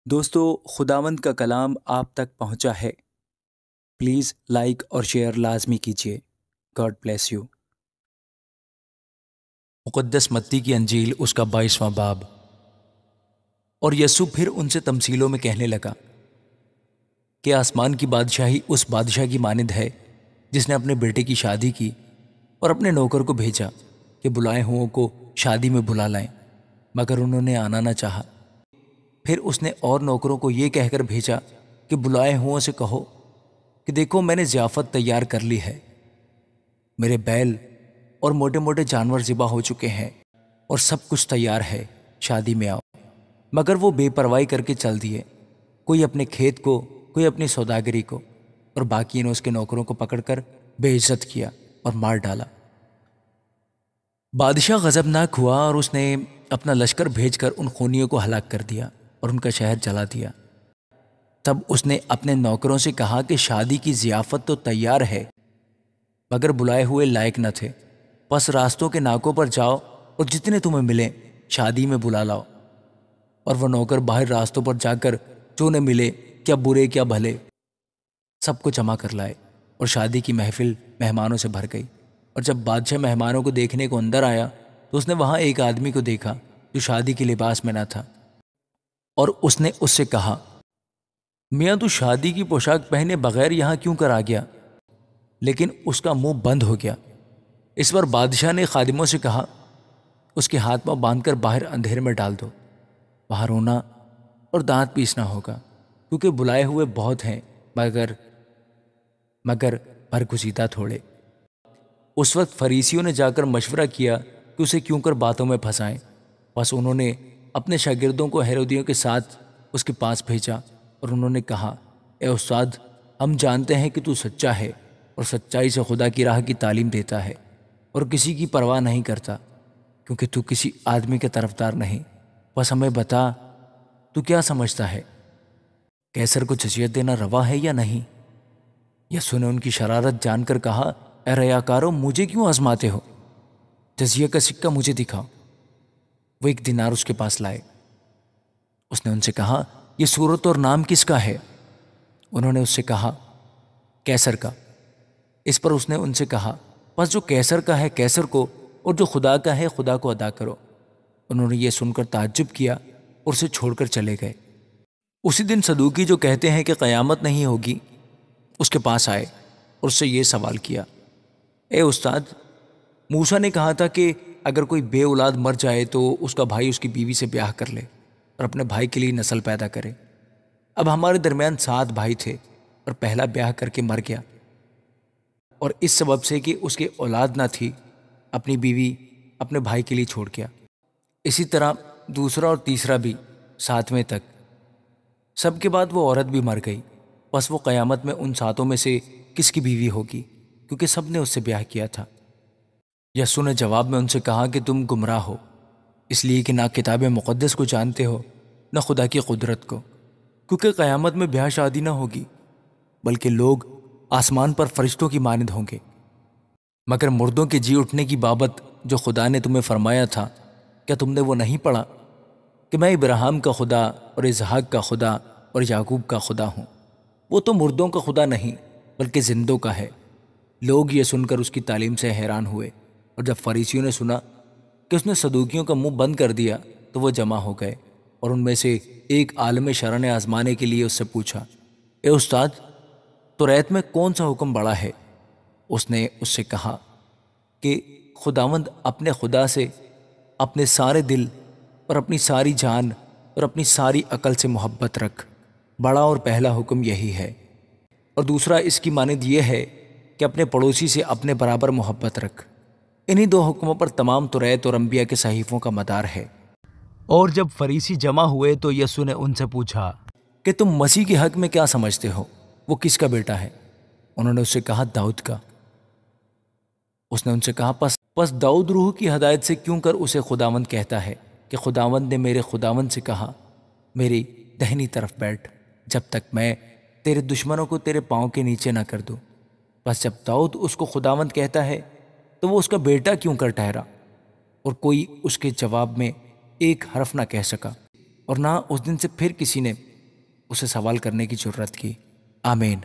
دوستو، خداوند کا کلام آپ تک پہنچا ہے۔ پلیز لائک اور شیئر لازمی کیجیے۔ God bless you. مقدس متی کی انجیل اس کا 22واں باب۔ اور یسوع پھر ان سے تمثیلوں میں کہنے لگا کہ آسمان کی بادشاہی اس بادشاہ کی مانند ہے جس نے اپنے بیٹے کی شادی کی اور اپنے نوکر کو بھیجا کہ بلائے ہوئوں کو شادی میں بلا لائیں، مگر انہوں نے آنا نہ چاہا۔ پھر اس نے اور نوکروں کو یہ کہہ کر بھیجا کہ بلائے ہوئوں سے کہو کہ دیکھو میں نے ضیافت تیار کر لی ہے، میرے بیل اور موٹے موٹے جانور ذبح ہو چکے ہیں اور سب کچھ تیار ہے، شادی میں آؤ۔ مگر وہ بے پرواہی کر کے چل دیے، کوئی اپنے کھیت کو، کوئی اپنی سوداگری کو، اور باقی نے اس کے نوکروں کو پکڑ کر بے عزت کیا اور مار ڈالا۔ بادشاہ غضبناک ہوا اور اس نے اپنا لشکر بھیج کر ان خونیوں کو ہلاک کر دیا اور ان کا شہر جلا دیا۔ تب اس نے اپنے نوکروں سے کہا کہ شادی کی ضیافت تو تیار ہے، مگر بلائے ہوئے لائق نہ تھے، بس راستوں کے ناکوں پر جاؤ اور جتنے تمہیں ملیں شادی میں بلا لاؤ۔ اور وہ نوکر باہر راستوں پر جا کر جو نہ ملے، کیا برے کیا بھلے، سب کو جمع کر لائے، اور شادی کی محفل مہمانوں سے بھر گئی۔ اور جب بادشاہ مہمانوں کو دیکھنے کو اندر آیا تو اس نے وہاں ایک آدمی کو دیکھا جو شادی کے لباس میں نہ تھا، اور اس نے اس سے کہا، میاں تو شادی کی پوشاک پہنے بغیر یہاں کیوں کر آ گیا؟ لیکن اس کا منہ بند ہو گیا۔ اس پر بادشاہ نے خادموں سے کہا، اس کے ہاتھ پاؤں باندھ کر باہر اندھیرے میں ڈال دو، وہاں رونا اور دانت پیسنا ہوگا، کیونکہ بلائے ہوئے بہت ہیں مگر برگزیدہ تھوڑے۔ اس وقت فریسیوں نے جا کر مشورہ کیا کہ اسے کیوں کر باتوں میں پھنسائیں۔ بس انہوں نے اپنے شاگردوں کو ہیرودیوں کے ساتھ اس کے پاس بھیجا، اور انہوں نے کہا، اے استاد، ہم جانتے ہیں کہ تو سچا ہے اور سچائی سے خدا کی راہ کی تعلیم دیتا ہے اور کسی کی پرواہ نہیں کرتا، کیونکہ تو کسی آدمی کے طرفدار نہیں۔ بس ہمیں بتا، تو کیا سمجھتا ہے، قیصر کو جزیت دینا روا ہے یا نہیں؟ یسوع نے ان کی شرارت جان کر کہا، اے ریاکارو، مجھے کیوں آزماتے ہو؟ جزیہ کا سکہ مجھے دکھاؤ۔ وہ 1 دینار اس کے پاس لائے۔ اس نے ان سے کہا، یہ صورت اور نام کس کا ہے؟ انہوں نے اس سے کہا، قیصر کا۔ اس پر اس نے ان سے کہا، پس جو قیصر کا ہے قیصر کو، اور جو خدا کا ہے خدا کو ادا کرو۔ انہوں نے یہ سن کر تعجب کیا اور اسے چھوڑ کر چلے گئے۔ اسی دن صدوقی جو کہتے ہیں کہ قیامت نہیں ہوگی اس کے پاس آئے اور اس سے یہ سوال کیا، اے استاد، موسیٰ نے کہا تھا کہ اگر کوئی بے اولاد مر جائے تو اس کا بھائی اس کی بیوی سے بیاہ کر لے اور اپنے بھائی کے لیے نسل پیدا کرے۔ اب ہمارے درمیان 7 بھائی تھے اور پہلا بیاہ کر کے مر گیا، اور اس سبب سے کہ اس کے اولاد نہ تھی اپنی بیوی اپنے بھائی کے لیے چھوڑ گیا۔ اسی طرح دوسرا اور تیسرا بھی 7ویں تک۔ سب کے بعد وہ عورت بھی مر گئی۔ بس وہ قیامت میں ان 7 میں سے کس کی بیوی ہوگی، کیونکہ سب نے اس سے بیاہ کیا تھا۔ یسوع نے جواب میں ان سے کہا کہ تم گمراہ ہو، اس لیے کہ نہ کتاب مقدس کو جانتے ہو نہ خدا کی قدرت کو، کیونکہ قیامت میں بیاہ شادی نہ ہوگی، بلکہ لوگ آسمان پر فرشتوں کی مانند ہوں گے۔ مگر مردوں کے جی اٹھنے کی بابت جو خدا نے تمہیں فرمایا تھا، کیا تم نے وہ نہیں پڑھا کہ میں ابراہیم کا خدا اور اسحاق کا خدا اور یعقوب کا خدا ہوں؟ وہ تو مردوں کا خدا نہیں بلکہ زندوں کا ہے۔ لوگ یہ سن کر اس کی تعلیم سے حیران ہوئے، اور جب فریسیوں نے سنا کہ اس نے صدوقیوں کا منہ بند کر دیا تو وہ جمع ہو گئے، اور ان میں سے ایک عالم شرع نے آزمانے کے لیے اس سے پوچھا، اے استاد، توریت میں کون سا حکم بڑا ہے؟ اس نے اس سے کہا کہ خداوند اپنے خدا سے اپنے سارے دل اور اپنی ساری جان اور اپنی ساری عقل سے محبت رکھ، بڑا اور پہلا حکم یہی ہے، اور دوسرا اس کی مانند یہ ہے کہ اپنے پڑوسی سے اپنے برابر محبت رکھ۔ انہی 2 حکموں پر تمام توریت اور انبیاء کے صحیفوں کا مدار ہے۔ اور جب فریسی جمع ہوئے تو یسوع نے ان سے پوچھا کہ تم مسیح کے حق میں کیا سمجھتے ہو، وہ کس کا بیٹا ہے؟ انہوں نے اس سے کہا، داؤد کا۔ اس نے ان سے کہا، پس داؤد روح کی ہدایت سے کیوں کر اسے خداوند کہتا ہے کہ خداوند نے میرے خداوند سے کہا، میری دہنی طرف بیٹھ، جب تک میں تیرے دشمنوں کو تیرے پاؤں کے نیچے نہ کر دوں؟ بس جب داؤد اس کو خداوند کہتا ہے تو وہ اس کا بیٹا کیوں کر ٹھہرا؟ اور کوئی اس کے جواب میں ایک حرف نہ کہہ سکا، اور نہ اس دن سے پھر کسی نے اسے سوال کرنے کی جرت کی۔ آمین۔